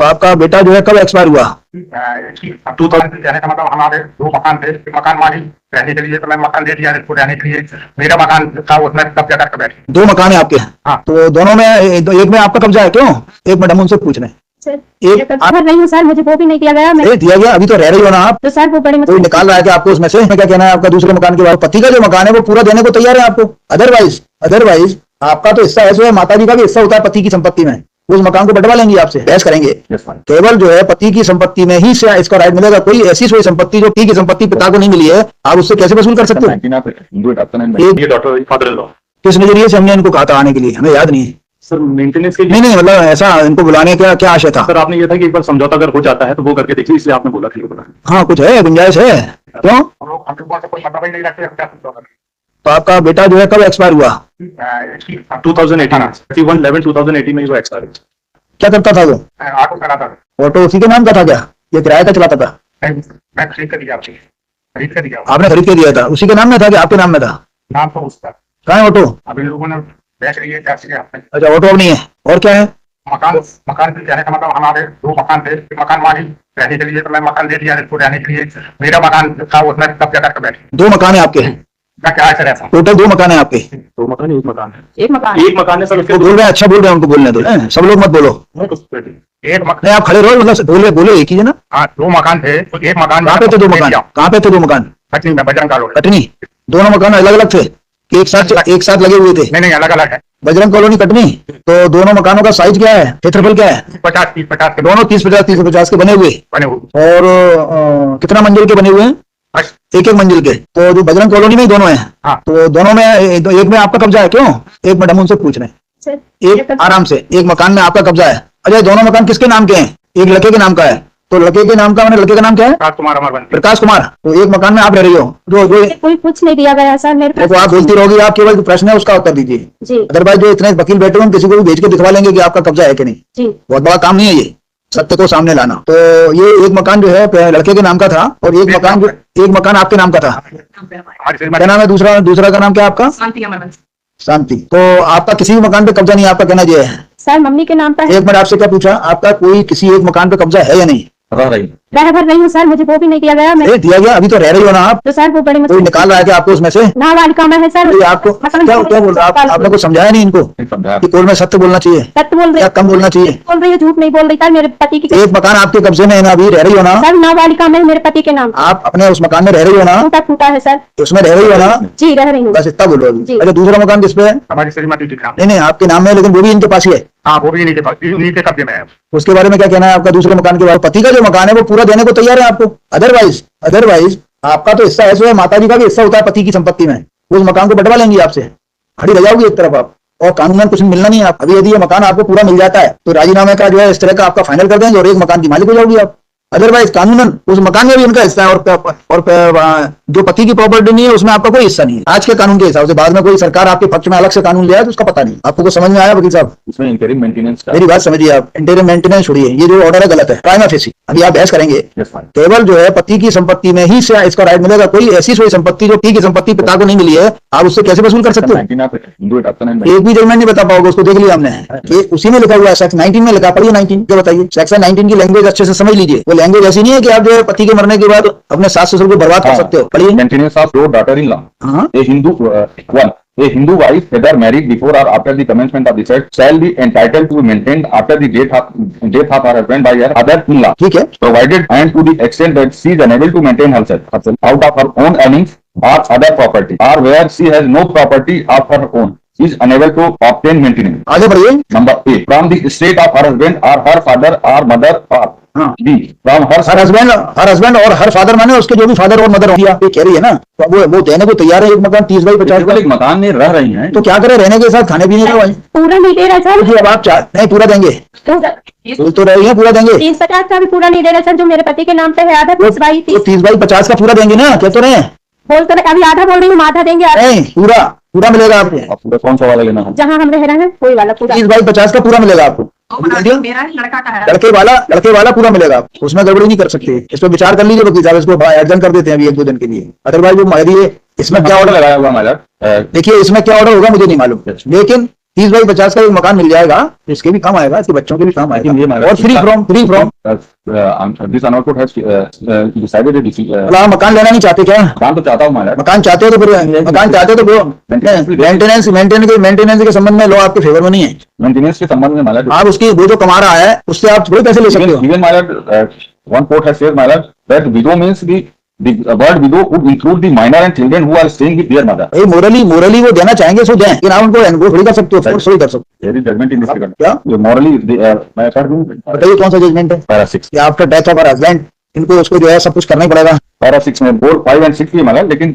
तो आपका बेटा जो है कब एक्सपायर हुआ? 2000 जाने का मतलब हमारे 2 मकान थे। एक मकान मालिक रहने के लिए, तो मैं मकान दे दिया इसको रहने के लिए। मेरा मकान था उसमें कब्जा करके बैठे। 2 मकान है आपके? हाँ। तो दोनों में एक में आपका कब्जा है क्यों? एक मिनट हम उनसे पूछ रहे हैं। एक भर रही हूँ सर, मुझे वो भी नहीं दिया गया। मैं दिया गया, अभी तो रह रही हो ना आप। तो सर वो बड़े कोई निकाल रहा है कि आपको उसमें से? क्या कहना है आपका दूसरे मकान के बारे में? पति का जो मकान है वो पूरा देने को तैयार है आपको। अदरवाइज आपका तो हिस्सा है, माता जी का भी हिस्सा होता है पति की संपत्ति में। उस मकान को बंटवा लेंगे आपसे, बहस करेंगे। केवल जो है पति की संपत्ति में ही से इसका राइट मिलेगा। कोई ऐसी कोई संपत्ति जो पति की संपत्ति पिता को नहीं मिली है, आप उससे कैसे वसूल कर सकते हो? किस नजरिए से हमने इनको कहा था आने के लिए? हमें याद नहीं है सर। मेंटेनेंस के नहीं मतलब ऐसा इनको बुलाने का क्या आशय था? सर आपने ये था कि एक बार समझौता अगर हो जाता है तो वो करके देखिए, इसलिए आपने बोला कि हाँ, कुछ है, गुंजाइश है। क्यों? हम लोग कोई मतलब ही नहीं रखते। तो आपका बेटा जो है कब एक्सपायर हुआ? 2018 31/11/2018 में वो एक्सपायर। क्या करता था वो? ऑटो चलाता था। ऑटो उसी के नाम का था क्या? ये किराए का चलाता था? मैं खरीद कर दिया आपसे, खरीद कर दिया। आपने खरीद के दिया था? उसी के नाम में था कि आपके नाम में था? नाम तो उसका। कहाँ है ऑटो? अभी लोगों ने बेच रही है टैक्सी के हाथ में। अच्छा, ऑटो अब नहीं है। और क्या है? मकान जाने का मतलब हमारे 2 मकान थे। एक मकान मालिक रहने के लिए, तो मैं मकान दे दिया इसको रहने के लिए। मेरा मकान था उसमें कब्जा करके बैठे। 2 मकान है आपके? मैं क्या ऐसा रहता हूँ। टोटल 2 मकान है आपके? 2 मकान, एक मकान है। एक मकान है सर। वो बोल रहे हैं, अच्छा बोल रहे हैं, उनको बोलने दो। सब लोग मत बोलो। एक मकान नहीं, आप खड़े रहो, मतलब बोले एक ही है ना? हाँ, 2 मकान थे। तो एक मकान कहाँ पे थे 2 मकान? कहाँ पे थे 2 मकान? कटनी में, बजरंग कॉलोनी। कटनी? दोनों मकान अलग अलग थे? एक साथ लगे हुए थे? नहीं, अलग अलग है। बजरंग कॉलोनी कटनी। तो दोनों मकानों का साइज क्या है, क्षेत्रफल क्या है? 50 के दोनों 30-50 के बने हुए। और कितना मंजिल के बने हुए हैं? एक मंजिल के। तो जो बजरंग कॉलोनी में ही दोनों हैं। हाँ। तो दोनों में एक में आपका कब्जा है क्यों? एक मिनट हम उनसे पूछ रहे हैं। एक आराम से, एक मकान में आपका कब्जा है। अच्छा, दोनों मकान किसके नाम के हैं? एक लड़के के नाम का है। तो लड़के के नाम का, मैंने लड़के का नाम क्या है? प्रकाश कुमार। तो एक मकान में आप रह रही हो। जो कोई कुछ नहीं दिया गया सर मेरे देखो, आप बोलती रहोगी, आप केवल जो प्रश्न है उसका उत्तर दीजिए जी। अदरवाइज जो इतने वकील बैठे हैं किसी को भी भेज के दिखवा लेंगे कि आपका कब्जा है कि नहीं। जी। बहुत बड़ा काम नहीं है ये, सत्य को सामने लाना। तो ये एक मकान जो है लड़के के नाम का था, और एक मकान आपके नाम का था। क्या नाम है दूसरा का नाम क्या है आपका? शांति। तो आपका किसी भी मकान पे कब्जा नहीं, आपका कहना ये है? सर मम्मी के नाम पर। एक मिनट, आपसे क्या पूछा? आपका कोई किसी एक मकान पे कब्जा है या नहीं? रह भर रही हूँ सर, मुझे वो भी नहीं दिया गया। मैं दिया गया, अभी तो रह रही हो ना आप। तो सर वो बड़े कोई निकाल रहा है कि आपको उसमें से? नाबालिका में है सर। तो आपको क्या बोल रहा है? आपने कुछ समझाया नहीं इनको कि कोर्ट में सत्य बोलना चाहिए? सत्य बोल रही, कम बोलना चाहिए? बोल रही है, झूठ नहीं बोल रही सर। मेरे पति की एक मकान आपके कब्जे में है ना, अभी रह रही हो ना? सर नाबालिका में मेरे पति के नाम। आप अपने उस मकान में रह रही हो ना? टूटा है सर। उसमें रह रही हो ना? जी रह रही हूँ। बस इतना बोलो अभी। अच्छा, दूसरा मकान किस पे है? हमारी श्रीमती के नाम। नहीं, आपके नाम में, लेकिन वो भी इनके पास ही है। हाँ, वो भी इन्हीं के कब्जे में है। उसके बारे में क्या कहना है आपका? दूसरे मकान के बारे में? पति का जो मकान है वो पूरा देने को तैयार है आपको। अदरवाइज आपका तो हिस्सा है, माता जी का भी हिस्सा होता है पति की संपत्ति में। उस मकान को बंटवा लेंगे आपसे, खड़ी रह जाओगी एक तरफ आप, और कानूनन कुछ मिलना नहीं है आप। अभी यदि ये मकान आपको पूरा मिल जाता है तो राजीनामे का जो है इस तरह का आपका फाइनल कर देंगे और एक मकान की मालिक हो जाओगी आप। अदरवाइज कानूनन उस मकान में भी इनका हिस्सा है, और जो पति की प्रॉपर्टी नहीं है उसमें आपका कोई हिस्सा नहीं है आज के कानून के हिसाब से। बाद में कोई सरकार आपके पक्ष में अलग से कानून ले आए तो उसका पता नहीं। आपको कुछ समझ में आया वकील साहब? इसमें इंटरिम मेंटेनेंस मेरी बात समझिए आप। इंटरिम मेंटेनेंस छोड़िए, ये जो ऑर्डर है गलत है, प्राइमा फेसी। अभी आप बहस करेंगे। केवल जो है पति की संपत्ति में ही से इसका राइट मिलेगा। कोई ऐसी कोई संपत्ति जो पति की संपत्ति पिता को नहीं मिली है, आप उससे कैसे वसूल कर सकते हो? एक भी जजमेंट नहीं बता पाओगे, उसको देख लिया हमने। उसी में लिखा हुआ है, सेक्शन 19 में लिखा। पढ़िए 19 क्या बताइए। सेक्शन 19 की लैंग्वेज अच्छे से समझ लीजिए। वो लैंग्वेज ऐसी नहीं है कि आप जो है पति के मरने के बाद अपने सास ससुर को बर्बाद कर सकते हो। पढ़िए। Maintenance of your daughter in law, a Hindu wife, whether married before or after the commencement of the sex, shall be entitled to be maintained after the death of her husband by her other-in-law. ठीक है। Provided and to the extent that she is unable to maintain herself out of her own earnings or other property, or where she has no property of her own, is unable to obtain maintenance. आगे बढ़िए। Number A, from the estate of her husband or her father or mother, or B, from her husband और her father माने उसके जो भी father और mother होंगे। ये कह रही है ना, तो वो देने को तैयार है। एक मकान 30 बाई 50 का। एक मकान में रह रही हैं तो क्या करे, रहने के साथ खाने पीने का? पूरा नहीं दे रहा सर। अब आप नहीं पूरा देंगे तो रही है, पूरा देंगे। 30-50 का भी पूरा नहीं दे रहा सर, जो मेरे पति के नाम पे है। आधा 30 बाई 50 का पूरा देंगे ना, कह तो रहे हैं। बोल तो अभी आधा बोल रही हूँ, आधा देंगे। नहीं, पूरा मिलेगा आपको। पूरा कौन सा वाला लेना है? जहाँ हम रह रहे हैं कोई वाला पूरा। 30 बाई 50 का पूरा मिलेगा आपको। मेरा लड़का का है। लड़के वाला पूरा मिलेगा आपको, उसमें गड़बड़ी नहीं कर सकते। इस पर विचार कर लीजिए वकील साहब, इसको एडजन कर देते हैं अभी 1-2 दिन के लिए। अदरवाइज वो इसमें क्या ऑर्डर लगाया हुआ मैडम? देखिए इसमें क्या ऑर्डर होगा मुझे नहीं मालूम, लेकिन 30 बाई 50 का एक मकान मिल जाएगा, इसके भी काम आएगा, इसके बच्चों के भी काम आएगा, और free from This Anwar Court has decided a decision. आप मकान लेना नहीं चाहते क्या? मकान तो चाहता हूँ मैं, मकान चाहते हो तो फिर मकान चाहते हो तो मेंटेनेंस के संबंध में लॉ आपके फेवर में नहीं है। मेंटेनेंस के संबंध में माला आप उसकी वो जो कमा रहा है उससे आप थोड़ी पैसे ले सकते हो। even my lord, one court has said, my lord, that widow means the word widow would include the minor and children who are staying with their mother. भाई मोरली वो देना चाहेंगे सो दें, लेकिन आप उनको एनगोज थोड़ी कर सकते हो, फोर्स थोड़ी कर सकते There is judgment in this regard. क्या? Morally, मैं कर दूं हो। बताइए कौन सा जजमेंट है? Para 6. After death of husband इनको उसको जो है सब कुछ करना ही पड़ेगा। पैरा 6 में 4, 5 and 6 भी माला, लेकिन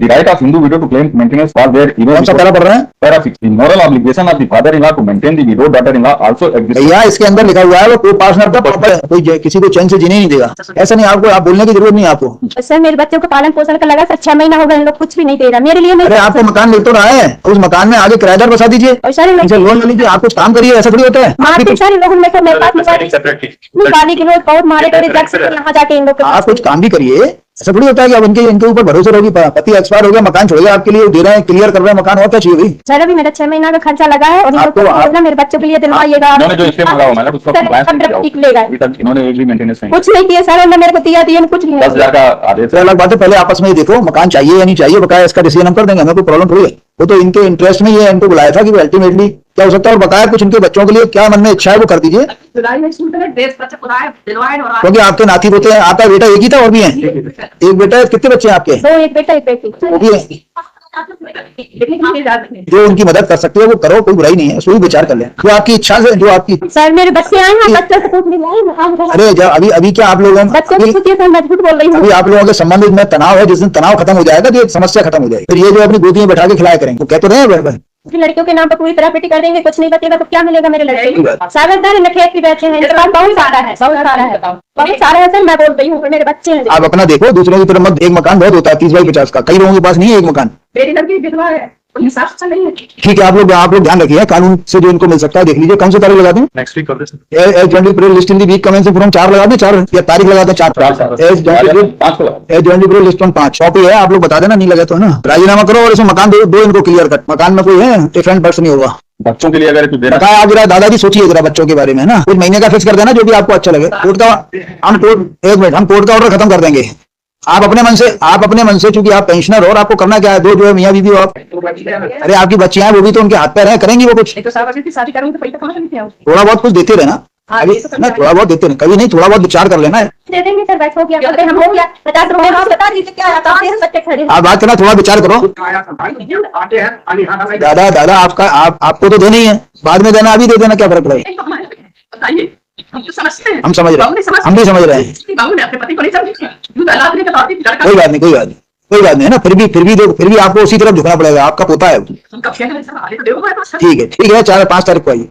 the right of Hindu widow to claim maintenance was there even कौन सा पैरा पढ़ रहे हैं? Para 6. The moral obligation of the father-in-law to maintain the widowed daughter-in-law also exists. भैया इसके अंदर लिखा हुआ है वो कोई पार्टनर का प्रॉपर है, कोई किसी को चैन से जीने नहीं देगा। ऐसा नहीं, आपको आप बोलने की जरूरत नहीं है आपको। सर मेरे बच्चों को पालन पोषण का लगा 6 महीना हो गए, इन लोग कुछ भी नहीं दे रहा मेरे लिए। अरे आपको मकान मिल तो रहा है, उस मकान में आगे किराएदार बसा दीजिए, और सारे इनसे लोन ले लीजिए, आप कुछ काम करिए, ऐसा थोड़ी होता है। मारते सारे लोग मेरे को, मेरे पास गाली के लोग बहुत मारे गए, यहाँ जाके इन लोग आप कुछ काम भी करिए, ऐसा थोड़ी होता है कि अब इनके ऊपर भरोसे रहोगी। पति एक्सपायर हो गया, मकान छोड़ेगा आपके लिए, दे रहे हैं, क्लियर कर रहे हैं मकान, और क्या चाहिए भाई? सर अभी मेरा 6 महीना का खर्चा लगा है, और इन लोग को मेरे बच्चों के लिए दिलवाइएगा। इन्होंने जो इससे मांगा हुआ मैंने उसका compliance नहीं किया। निकलेगा अभी तक इन्होंने एक भी मेंटेनेंस नहीं कुछ नहीं किया सर, मेरे को दिया कुछ नहीं। 10,000 का आदेश तो अलग बात है, पहले आपस में ही देखो मकान चाहिए या नहीं चाहिए, बकाया इसका डिसीजन हम कर देंगे, हमें कोई प्रॉब्लम थोड़ी है। वो तो इनके इंटरेस्ट में ये इनको बुलाया था कि अल्टीमेटली क्या हो सकता है, और बकाया कुछ इनके बच्चों के लिए क्या मन में इच्छा है वो कर दीजिए, क्योंकि आपके नाती पोते हैं, आपका बेटा एक ही था और भी है? एक बेटा है, कितने बच्चे हैं आपके? 2, एक बेटा एक बेटी। वो भी है। जो उनकी मदद कर सकते हो वो करो, कोई बुराई नहीं है, उसको भी विचार कर ले, जो आपकी इच्छा से, जो आपकी। सर मेरे बच्चे आए हैं, बच्चों से कुछ नहीं। अरे जब अभी क्या आप लोगों बच्चों की छुट्टी है, मैं झूठ बोल रही हूँ। अभी आप लोगों के संबंध में तनाव है, जिस दिन तनाव खत्म हो जाएगा तो एक समस्या खत्म हो जाएगी, फिर ये जो अपनी गोदी में बैठा के खिलाया करेंगे, वो कहते रहे लड़कियों के नाम पर पूरी प्रॉपर्टी कर देंगे, कुछ नहीं बचेगा तो क्या मिलेगा मेरे लड़के को? सारे नखेत भी बैठे हैं, इनके पास बहुत सारा है, बहुत सारा है सर, मैं बोल रही हूँ मेरे बच्चे हैं। आप अपना देखो, दूसरों की तरफ मत। एक मकान बहुत होता है 30 बाई 50 का, कई लोगों के पास नहीं है एक मकान। मेरी लड़की विधवा है, हिसाब से नहीं है। ठीक है, आप लोग ध्यान रखिए, कानून से जो इनको मिल सकता है देख लीजिए। कौन सी तारीख लगा दें? नेक्स्ट वीक कर दे list in the week commencing from 4 लगा दें, 4 या तारीख लगा दें 4 लिस्ट ऑन 5 कॉपी है, आप लोग बता देना, नहीं लगे तो है ना, राजीनामा करो और इसमें मकान दो इनको क्लियर कट। मकान में कोई है डिफरेंट पर्सन नहीं होगा। बच्चों के लिए अगर कुछ देना बताया आप जरा, दादाजी सोचिए जरा बच्चों के बारे में ना, कुछ महीने का फिक्स कर देना जो भी आपको अच्छा लगे। कोर्ट का हम कोर्ट का ऑर्डर खत्म कर देंगे। आप अपने मन से चूंकि आप पेंशनर हो और आपको करना क्या है, दो जो है मियाँ बीवी हो आप। अरे आपकी बच्चियां हैं, वो भी तो उनके हाथ पैर हैं, करेंगी वो कुछ। शादी करूंगी तो पैसा कहाँ से लेते आओ? थोड़ा बहुत कुछ देते रहना, अभी ना थोड़ा बहुत देते रहना, कभी नहीं, थोड़ा बहुत विचार कर लेना है। दे देंगे सर, बैठ हो गया, हम हो गया 50 रुपए, आप बता दीजिए क्या आता है, बच्चे खड़े। आप बात करना, थोड़ा विचार करो। आते हैं दादा आपको तो देना ही है, बाद में देना, अभी दे देना, क्या फर्क पड़ेगा? बताइए, हम तो समझते हैं, हम समझ रहे हैं, हम भी समझ रहे हैं। बाबू ने अपने पति को नहीं समझी, कोई बात नहीं है ना, फिर भी आपको उसी तरफ झुकना पड़ेगा, आपका पोता है। ठीक है 4 5 तारीख को आइए।